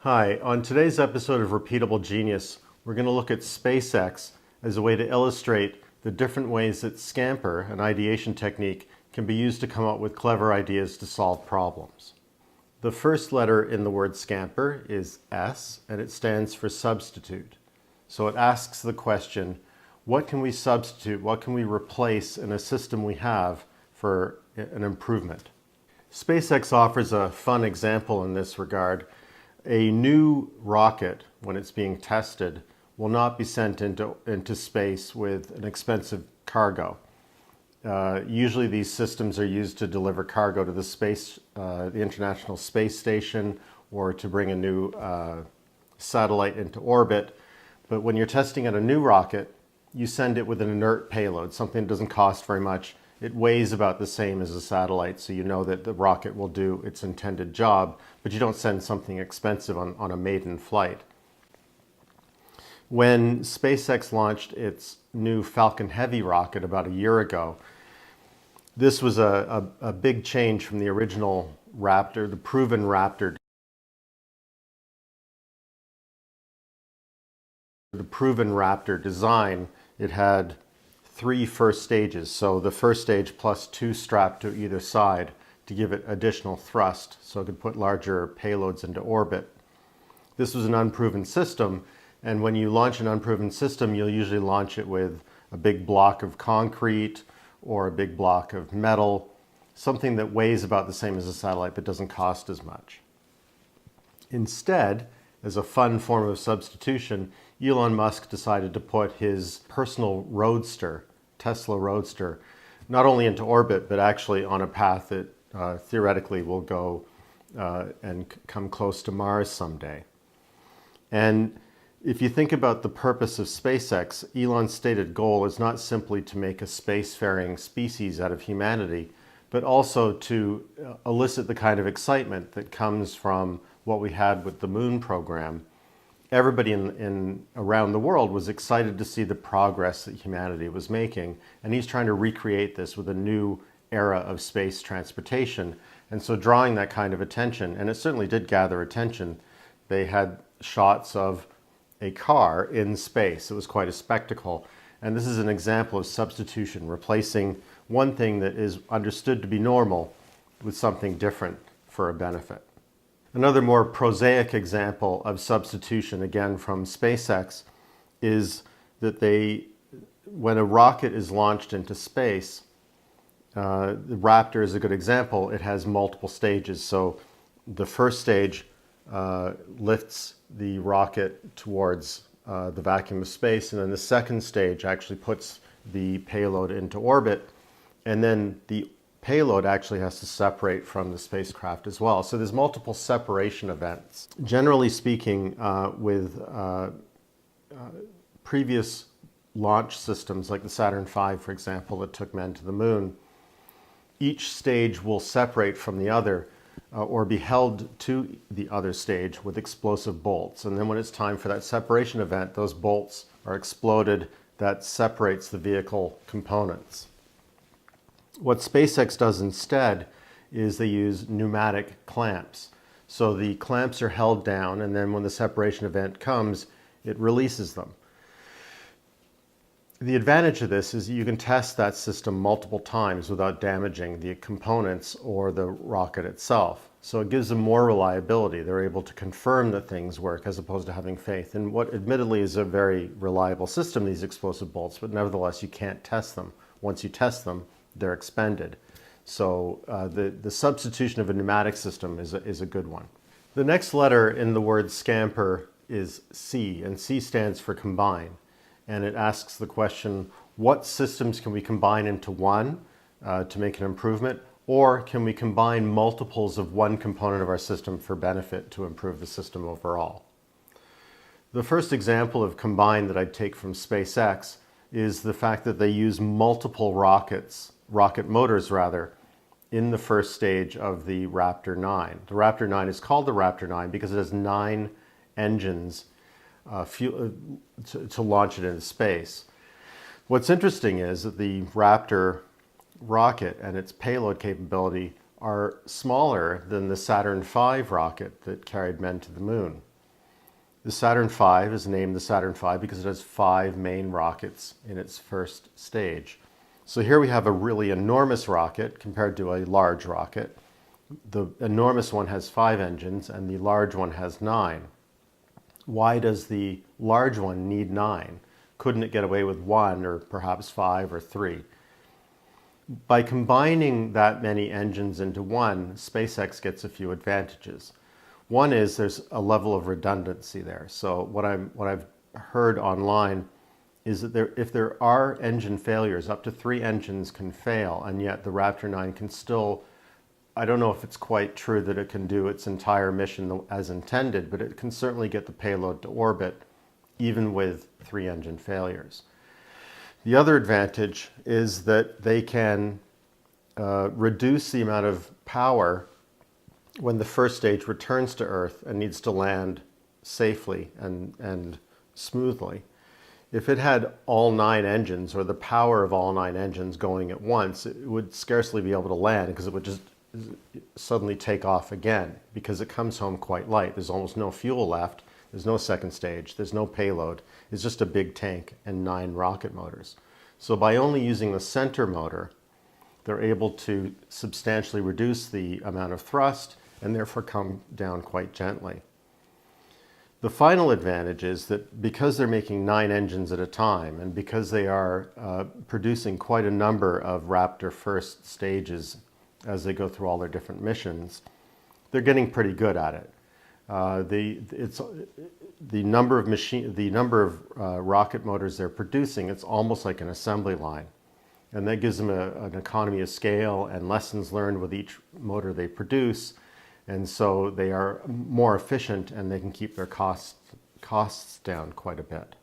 Hi, on today's episode of Repeatable Genius, we're going to look at SpaceX as a way to illustrate the different ways that Scamper, an ideation technique, can be used to come up with clever ideas to solve problems. The first letter in the word Scamper is S, and it stands for substitute. So it asks the question, what can we substitute, what can we replace in a system we have for an improvement? SpaceX offers a fun example in this regard. A new rocket, when it's being tested, will not be sent into space with an expensive cargo. Usually these systems are used to deliver cargo to the International Space Station, or to bring a new satellite into orbit. But when you're testing out a new rocket, you send it with an inert payload, something that doesn't cost very much. It weighs about the same as a satellite, so you know that the rocket will do its intended job, but you don't send something expensive on a maiden flight. When SpaceX launched its new Falcon Heavy rocket about a year ago, this was a big change from the original Raptor, the proven Raptor. The proven Raptor design, it had three first stages. So the first stage plus two strapped to either side to give it additional thrust so it could put larger payloads into orbit. This was an unproven system, and when you launch an unproven system, you'll usually launch it with a big block of concrete or a big block of metal, something that weighs about the same as a satellite but doesn't cost as much. Instead, as a fun form of substitution, Elon Musk decided to put his personal roadster, Tesla Roadster, not only into orbit, but actually on a path that theoretically will go and come close to Mars someday. And if you think about the purpose of SpaceX, Elon's stated goal is not simply to make a spacefaring species out of humanity, but also to elicit the kind of excitement that comes from what we had with the moon program. Everybody around the world was excited to see the progress that humanity was making, and he's trying to recreate this with a new era of space transportation. And so drawing that kind of attention, and it certainly did gather attention, they had shots of a car in space. It was quite a spectacle. And this is an example of substitution, replacing one thing that is understood to be normal with something different for a benefit. Another more prosaic example of substitution, again from SpaceX, is that when a rocket is launched into space, the Raptor is a good example. It has multiple stages. So the first stage lifts the rocket towards the vacuum of space, and then the second stage actually puts the payload into orbit, and then the payload actually has to separate from the spacecraft as well. So there's multiple separation events. Generally speaking, with previous launch systems like the Saturn V, for example, that took men to the moon, each stage will separate from the other or be held to the other stage with explosive bolts. And then when it's time for that separation event, those bolts are exploded. That separates the vehicle components. What SpaceX does instead is they use pneumatic clamps. So the clamps are held down, and then when the separation event comes, it releases them. The advantage of this is you can test that system multiple times without damaging the components or the rocket itself. So it gives them more reliability. They're able to confirm that things work as opposed to having faith in what admittedly is a very reliable system, these explosive bolts, but nevertheless you can't test them. Once you test them, they're expended. So the substitution of a pneumatic system is a good one. The next letter in the word Scamper is C, and C stands for combine. And it asks the question, what systems can we combine into one to make an improvement? Or can we combine multiples of one component of our system for benefit to improve the system overall? The first example of combine that I'd take from SpaceX is the fact that they use multiple rocket motors rather, in the first stage of the Raptor 9. The Raptor 9 is called the Raptor 9 because it has 9 engines to launch it into space. What's interesting is that the Raptor rocket and its payload capability are smaller than the Saturn V rocket that carried men to the moon. The Saturn V is named the Saturn V because it has 5 main rockets in its first stage. So here we have a really enormous rocket compared to a large rocket. The enormous one has 5 engines and the large one has 9. Why does the large one need 9? Couldn't it get away with 1 or perhaps 5 or 3? By combining that many engines into one, SpaceX gets a few advantages. One is there's a level of redundancy there. So what I've heard online is that if there are engine failures, up to 3 engines can fail, and yet the Raptor 9 can still, I don't know if it's quite true that it can do its entire mission as intended, but it can certainly get the payload to orbit even with 3 engine failures. The other advantage is that they can reduce the amount of power when the first stage returns to Earth and needs to land safely and smoothly. If it had all 9 engines, or the power of all 9 engines going at once, it would scarcely be able to land because it would just suddenly take off again because it comes home quite light. There's almost no fuel left. There's no second stage. There's no payload. It's just a big tank and 9 rocket motors. So by only using the center motor, they're able to substantially reduce the amount of thrust and therefore come down quite gently. The final advantage is that because they're making 9 engines at a time, and because they are producing quite a number of Raptor first stages as they go through all their different missions, they're getting pretty good at it. The number of rocket motors they're producing, it's almost like an assembly line. And that gives them an economy of scale and lessons learned with each motor they produce. And so they are more efficient and they can keep their costs down quite a bit.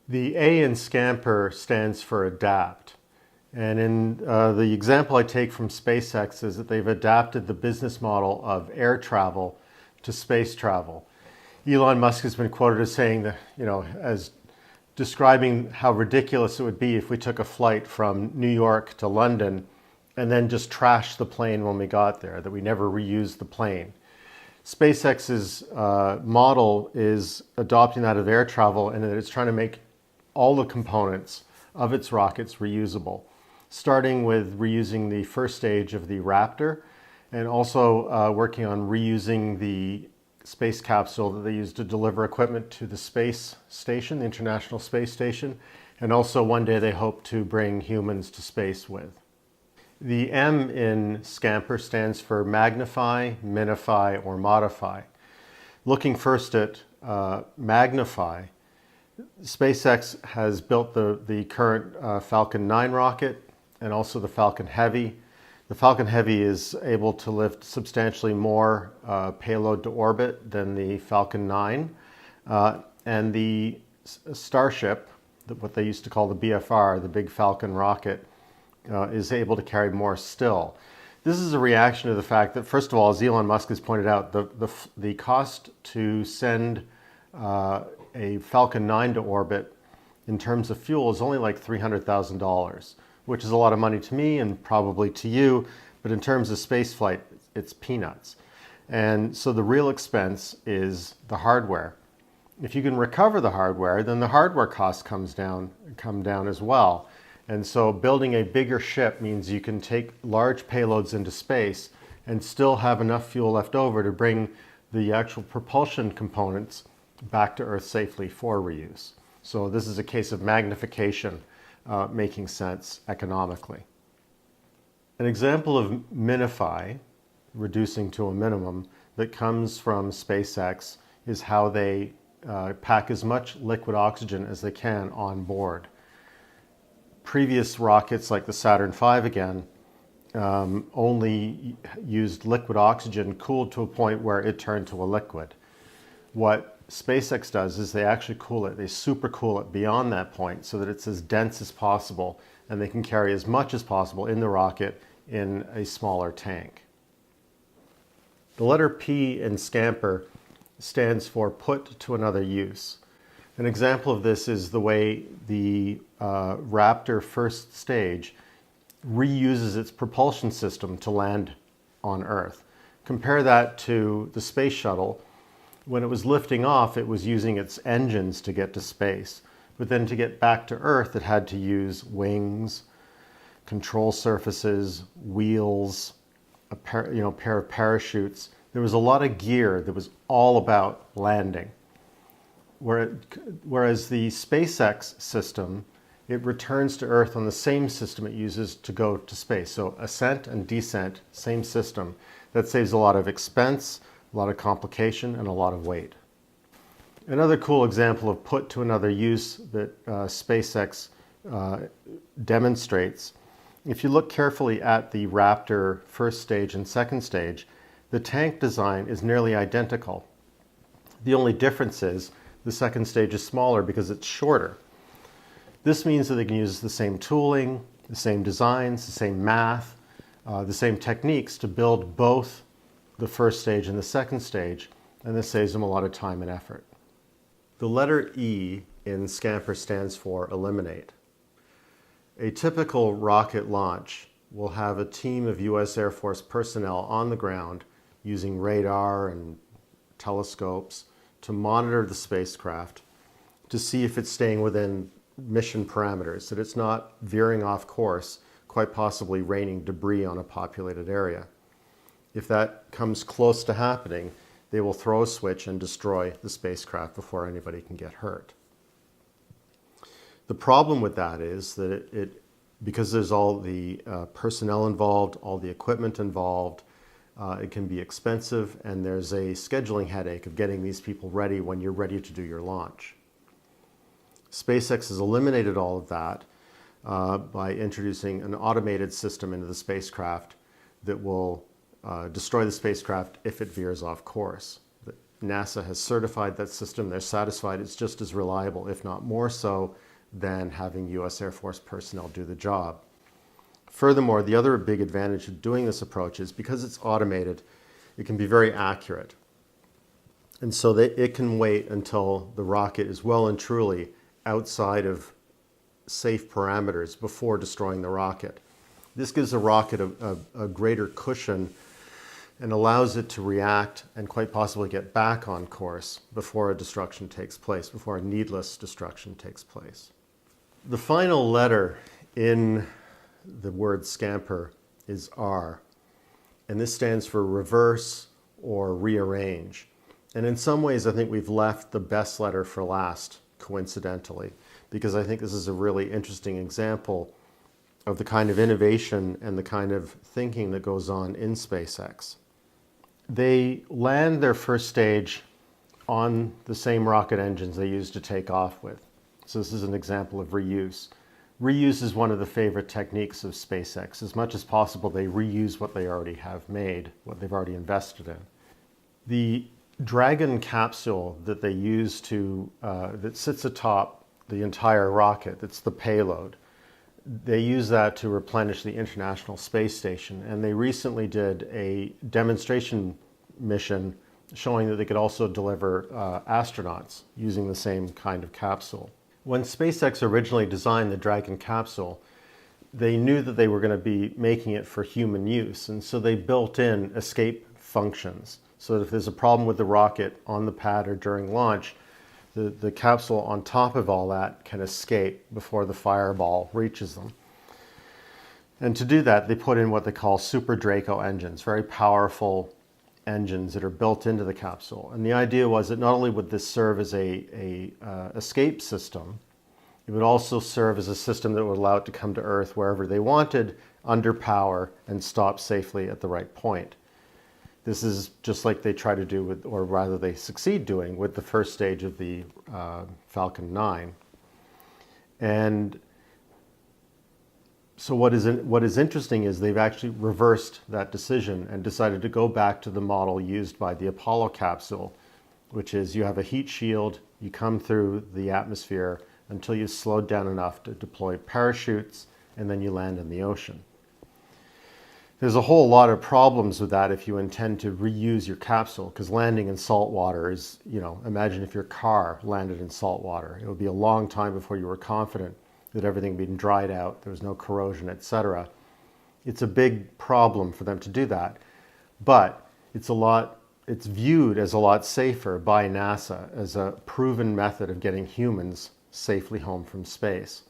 The A in Scamper stands for adapt. And in the example I take from SpaceX is that they've adapted the business model of air travel to space travel. Elon Musk has been quoted as saying that, as describing how ridiculous it would be if we took a flight from New York to London and then just trashed the plane when we got there, that we never reused the plane. SpaceX's model is adopting that of air travel, and that it's trying to make all the components of its rockets reusable, starting with reusing the first stage of the Raptor, and also working on reusing the space capsule that they use to deliver equipment to the space station, the International Space Station, and also one day they hope to bring humans to space with. The M in Scamper stands for magnify, minify, or modify. Looking first at magnify, SpaceX has built the current Falcon 9 rocket and also the Falcon Heavy. The Falcon Heavy is able to lift substantially more payload to orbit than the Falcon 9. And the Starship, what they used to call the BFR, the Big Falcon rocket, is able to carry more still. This is a reaction to the fact that, first of all, as Elon Musk has pointed out, the cost to send a Falcon 9 to orbit in terms of fuel is only like $300,000, which is a lot of money to me and probably to you, but in terms of spaceflight, it's peanuts. And so the real expense is the hardware. If you can recover the hardware, then the hardware costs come down as well. And so building a bigger ship means you can take large payloads into space and still have enough fuel left over to bring the actual propulsion components back to Earth safely for reuse. So this is a case of magnification making sense economically. An example of minify, reducing to a minimum, that comes from SpaceX is how they pack as much liquid oxygen as they can on board. Previous rockets like the Saturn V again only used liquid oxygen cooled to a point where it turned to a liquid. What SpaceX does is they actually cool it, they supercool it beyond that point so that it's as dense as possible and they can carry as much as possible in the rocket in a smaller tank. The letter P in Scamper stands for put to another use. An example of this is the way the Raptor first stage reuses its propulsion system to land on Earth. Compare that to the space shuttle, When it was lifting off, it was using its engines to get to space. But then to get back to Earth, it had to use wings, control surfaces, wheels, a pair of parachutes. There was a lot of gear that was all about landing. Whereas the SpaceX system, it returns to Earth on the same system it uses to go to space. So ascent and descent, same system. That saves a lot of expense, a lot of complication, and a lot of weight. Another cool example of put to another use that SpaceX demonstrates, if you look carefully at the Raptor first stage and second stage, the tank design is nearly identical. The only difference is the second stage is smaller because it's shorter. This means that they can use the same tooling, the same designs, the same math, the same techniques to build both the first stage and the second stage, and this saves them a lot of time and effort. The letter E in Scamper stands for eliminate. A typical rocket launch will have a team of US Air Force personnel on the ground using radar and telescopes to monitor the spacecraft to see if it's staying within mission parameters, that it's not veering off course, quite possibly raining debris on a populated area. If that comes close to happening, they will throw a switch and destroy the spacecraft before anybody can get hurt. The problem with that is that because there's all the personnel involved, all the equipment involved, it can be expensive, and there's a scheduling headache of getting these people ready when you're ready to do your launch. SpaceX has eliminated all of that by introducing an automated system into the spacecraft that will destroy the spacecraft if it veers off course. NASA has certified that system. They're satisfied it's just as reliable, if not more so, than having US Air Force personnel do the job. Furthermore, the other big advantage of doing this approach is because it's automated, it can be very accurate. And so it can wait until the rocket is well and truly outside of safe parameters before destroying the rocket. This gives the rocket a greater cushion and allows it to react and quite possibly get back on course before a destruction takes place, before a needless destruction takes place. The final letter in the word Scamper is R, and this stands for reverse or rearrange. And in some ways, I think we've left the best letter for last, coincidentally, because I think this is a really interesting example of the kind of innovation and the kind of thinking that goes on in SpaceX. They land their first stage on the same rocket engines they used to take off with. So this is an example of reuse. Reuse is one of the favorite techniques of SpaceX. As much as possible, they reuse what they already have made, what they've already invested in. The Dragon capsule that they use that sits atop the entire rocket, that's the payload, they use that to replenish the International Space Station. And they recently did a demonstration mission showing that they could also deliver astronauts using the same kind of capsule. When SpaceX originally designed the Dragon capsule, they knew that they were going to be making it for human use, and so they built in escape functions so that if there's a problem with the rocket on the pad or during launch, the capsule on top of all that can escape before the fireball reaches them. And to do that, they put in what they call Super Draco engines, very powerful engines that are built into the capsule. And the idea was that not only would this serve as a escape system, it would also serve as a system that would allow it to come to Earth wherever they wanted, under power, and stop safely at the right point. This is just like they try to do with, or rather they succeed doing, with the first stage of the Falcon 9. And so what is interesting is they've actually reversed that decision and decided to go back to the model used by the Apollo capsule, which is you have a heat shield, you come through the atmosphere until you've slowed down enough to deploy parachutes, and then you land in the ocean. There's a whole lot of problems with that if you intend to reuse your capsule, because landing in salt water is, imagine if your car landed in salt water. It would be a long time before you were confident that everything had been dried out, there was no corrosion, etc. It's a big problem for them to do that, but it's a lot it's viewed as a lot safer by NASA as a proven method of getting humans safely home from space.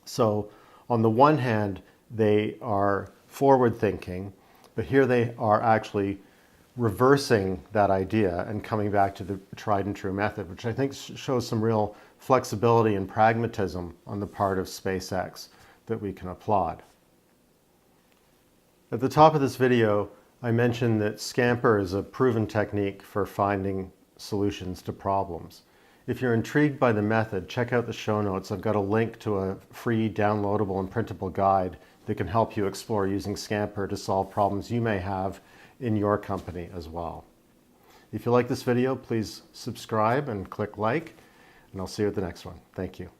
So on the one hand, they are forward thinking, but here they are actually reversing that idea and coming back to the tried and true method, which I think shows some real flexibility and pragmatism on the part of SpaceX that we can applaud. At the top of this video, I mentioned that Scamper is a proven technique for finding solutions to problems. If you're intrigued by the method, check out the show notes. I've got a link to a free downloadable and printable guide that can help you explore using Scamper to solve problems you may have in your company as well. If you like this video, please subscribe and click like, and I'll see you at the next one. Thank you.